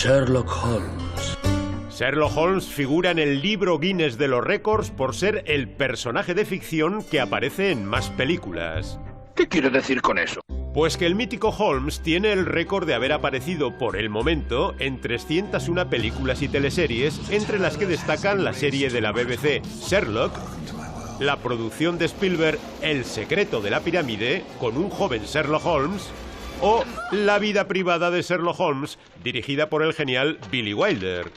Sherlock Holmes. Sherlock Holmes figura en el libro Guinness de los récords por ser el personaje de ficción que aparece en más películas. ¿Qué quiere decir con eso? Pues que el mítico Holmes tiene el récord de haber aparecido por el momento en 301 películas y teleseries, entre las que destacan la serie de la BBC Sherlock, la producción de Spielberg El secreto de la pirámide, con un joven Sherlock Holmes, o La vida privada de Sherlock Holmes, dirigida por el genial Billy Wilder.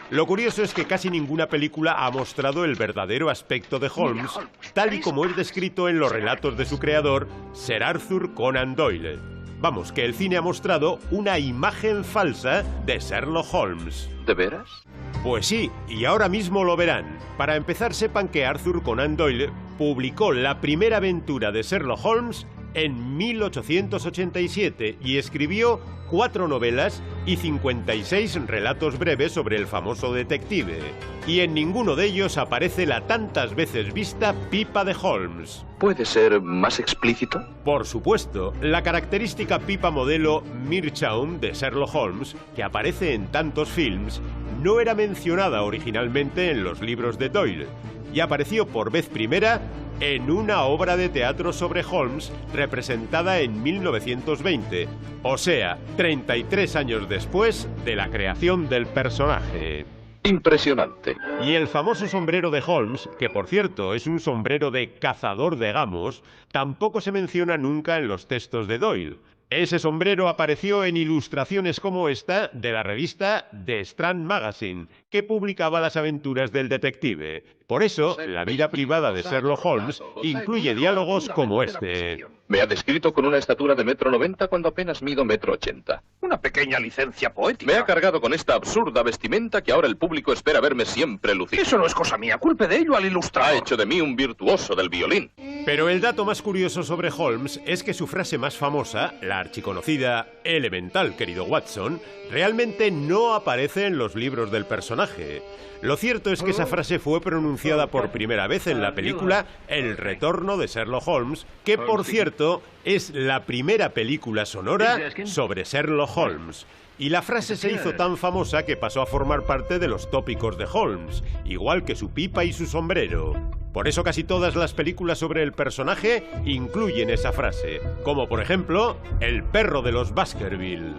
Lo curioso es que casi ninguna película ha mostrado el verdadero aspecto de Holmes, tal y como es descrito en los relatos de su creador, Sir Arthur Conan Doyle. Vamos, que el cine ha mostrado una imagen falsa de Sherlock Holmes. ¿De veras? Pues sí, y ahora mismo lo verán. Para empezar, sepan que Arthur Conan Doyle publicó la primera aventura de Sherlock Holmes en 1887 y escribió 4 novelas y 56 relatos breves sobre el famoso detective. Y en ninguno de ellos aparece la tantas veces vista pipa de Holmes. ¿Puede ser más explícito? Por supuesto, la característica pipa modelo Meerschaum de Sherlock Holmes, que aparece en tantos films, no era mencionada originalmente en los libros de Doyle y apareció por vez primera en una obra de teatro sobre Holmes representada en 1920, o sea, 33 años después de la creación del personaje. Impresionante. Y el famoso sombrero de Holmes, que por cierto es un sombrero de cazador de gamos, tampoco se menciona nunca en los textos de Doyle. Ese sombrero apareció en ilustraciones como esta de la revista The Strand Magazine, que publicaba las aventuras del detective. Por eso, la vida privada de Sherlock Holmes incluye diálogos como este. Me ha descrito con una estatura de 1,90 m cuando apenas mido 1,80 m. Una pequeña licencia poética. Me ha cargado con esta absurda vestimenta que ahora el público espera verme siempre lucir. Eso no es cosa mía, culpe de ello al ilustrador. Ha hecho de mí un virtuoso del violín. Pero el dato más curioso sobre Holmes es que su frase más famosa, la archiconocida "elemental, querido Watson", realmente no aparece en los libros del personaje. Lo cierto es que esa frase fue pronunciada por primera vez en la película El retorno de Sherlock Holmes, que por cierto es la primera película sonora sobre Sherlock Holmes. Y la frase se hizo tan famosa que pasó a formar parte de los tópicos de Holmes, igual que su pipa y su sombrero. Por eso casi todas las películas sobre el personaje incluyen esa frase, como por ejemplo El perro de los Baskerville.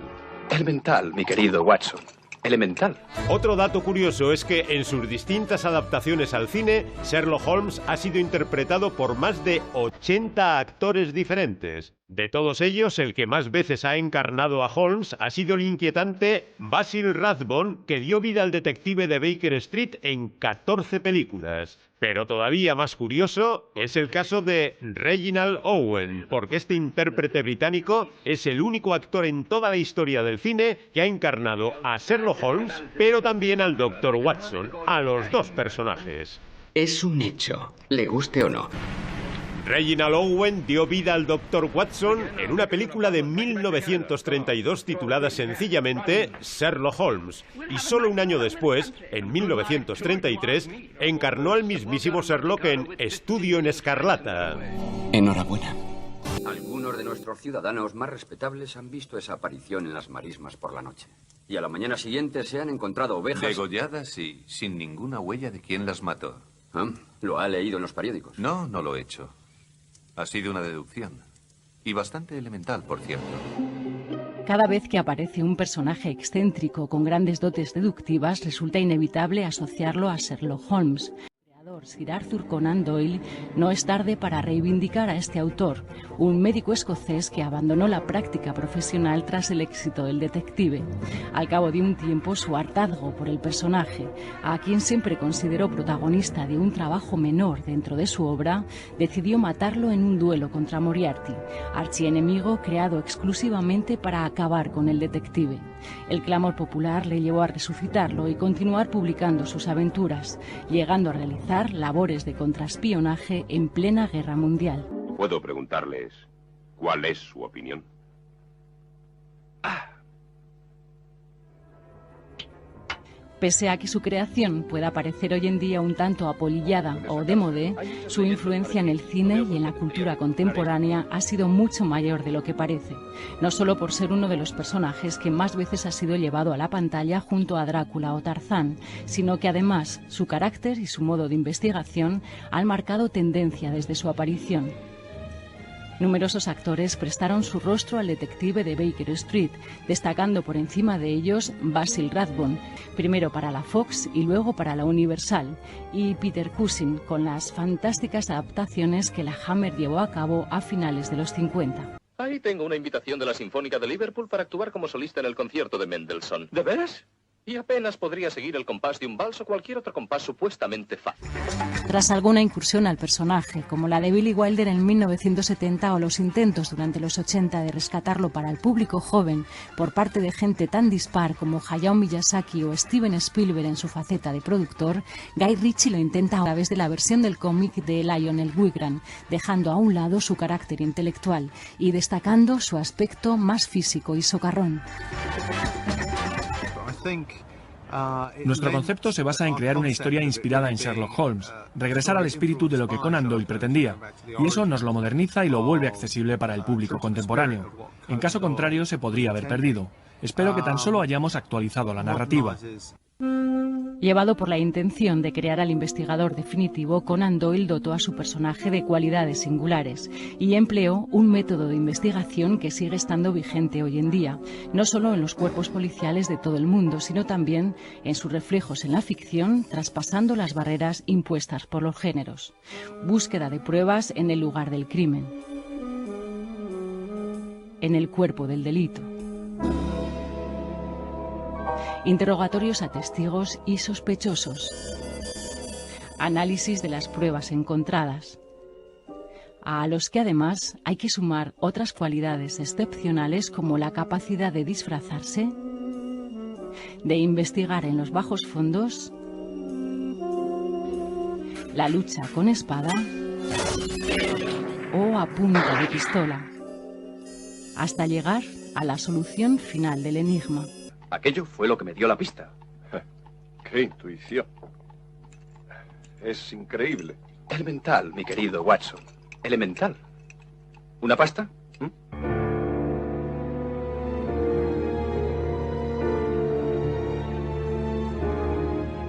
Elemental, mi querido Watson. Elemental. Otro dato curioso es que en sus distintas adaptaciones al cine, Sherlock Holmes ha sido interpretado por más de 80 actores diferentes. De todos ellos, el que más veces ha encarnado a Holmes ha sido el inquietante Basil Rathbone, que dio vida al detective de Baker Street en 14 películas. Pero todavía más curioso es el caso de Reginald Owen, porque este intérprete británico es el único actor en toda la historia del cine que ha encarnado a Sherlock Holmes, pero también al Dr. Watson, a los dos personajes. Es un hecho, le guste o no. Reginald Owen dio vida al Dr. Watson en una película de 1932 titulada sencillamente Sherlock Holmes, y solo un año después, en 1933, encarnó al mismísimo Sherlock en Estudio en Escarlata. Enhorabuena. Algunos de nuestros ciudadanos más respetables han visto esa aparición en las marismas por la noche. Y a la mañana siguiente se han encontrado ovejas... Degolladas y sin ninguna huella de quién las mató. ¿Ah? ¿Lo ha leído en los periódicos? No, no lo he hecho. Ha sido una deducción. Y bastante elemental, por cierto. Cada vez que aparece un personaje excéntrico con grandes dotes deductivas, resulta inevitable asociarlo a Sherlock Holmes. Sir Arthur Conan Doyle no es tarde para reivindicar a este autor, un médico escocés que abandonó la práctica profesional tras el éxito del detective. Al cabo de un tiempo, su hartazgo por el personaje, a quien siempre consideró protagonista de un trabajo menor dentro de su obra, decidió matarlo en un duelo contra Moriarty, archienemigo creado exclusivamente para acabar con el detective. El clamor popular le llevó a resucitarlo y continuar publicando sus aventuras, llegando a realizar labores de contraespionaje en plena guerra mundial. ¿Puedo preguntarles cuál es su opinión? Pese a que su creación pueda parecer hoy en día un tanto apolillada o de modé, su influencia en el cine y en la cultura contemporánea ha sido mucho mayor de lo que parece, no solo por ser uno de los personajes que más veces ha sido llevado a la pantalla junto a Drácula o Tarzán, sino que además su carácter y su modo de investigación han marcado tendencia desde su aparición. Numerosos actores prestaron su rostro al detective de Baker Street, destacando por encima de ellos Basil Rathbone, primero para la Fox y luego para la Universal, y Peter Cushing, con las fantásticas adaptaciones que la Hammer llevó a cabo a finales de los 50. Ahí tengo una invitación de la Sinfónica de Liverpool para actuar como solista en el concierto de Mendelssohn. ¿De veras? Y apenas podría seguir el compás de un vals o cualquier otro compás supuestamente fácil. Tras alguna incursión al personaje, como la de Billy Wilder en 1970 o los intentos durante los 80 de rescatarlo para el público joven por parte de gente tan dispar como Hayao Miyazaki o Steven Spielberg en su faceta de productor, Guy Ritchie lo intenta a través de la versión del cómic de Lionel Wigran, dejando a un lado su carácter intelectual y destacando su aspecto más físico y socarrón. Nuestro concepto se basa en crear una historia inspirada en Sherlock Holmes, regresar al espíritu de lo que Conan Doyle pretendía, y eso nos lo moderniza y lo vuelve accesible para el público contemporáneo. En caso contrario, se podría haber perdido. Espero que tan solo hayamos actualizado la narrativa. Llevado por la intención de crear al investigador definitivo, Conan Doyle dotó a su personaje de cualidades singulares y empleó un método de investigación que sigue estando vigente hoy en día, no solo en los cuerpos policiales de todo el mundo, sino también en sus reflejos en la ficción, traspasando las barreras impuestas por los géneros. Búsqueda de pruebas en el lugar del crimen, en el cuerpo del delito. Interrogatorios a testigos y sospechosos. Análisis de las pruebas encontradas. A los que además hay que sumar otras cualidades excepcionales como la capacidad de disfrazarse, de investigar en los bajos fondos, la lucha con espada o a punta de pistola, hasta llegar a la solución final del enigma. Aquello fue lo que me dio la pista. ¡Qué intuición! Es increíble. Elemental, mi querido Watson. Elemental. ¿Una pasta?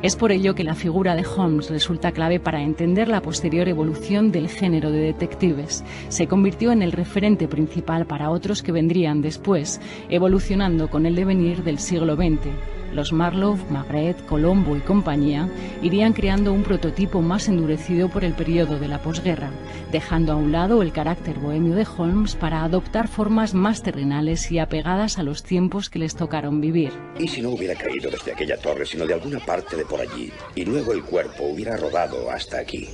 Es por ello que la figura de Holmes resulta clave para entender la posterior evolución del género de detectives. Se convirtió en el referente principal para otros que vendrían después, evolucionando con el devenir del siglo XX. Los Marlowe, Maigret, Colombo y compañía irían creando un prototipo más endurecido por el periodo de la posguerra, dejando a un lado el carácter bohemio de Holmes para adoptar formas más terrenales y apegadas a los tiempos que les tocaron vivir. ¿Y si no hubiera caído desde aquella torre, sino de alguna parte de por allí, y luego el cuerpo hubiera rodado hasta aquí?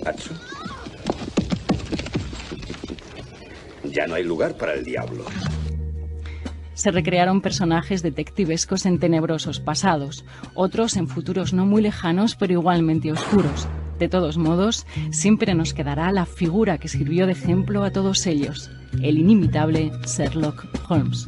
¿Watson? Ya no hay lugar para el diablo. Se recrearon personajes detectivescos en tenebrosos pasados, otros en futuros no muy lejanos pero igualmente oscuros. De todos modos, siempre nos quedará la figura que sirvió de ejemplo a todos ellos, el inimitable Sherlock Holmes.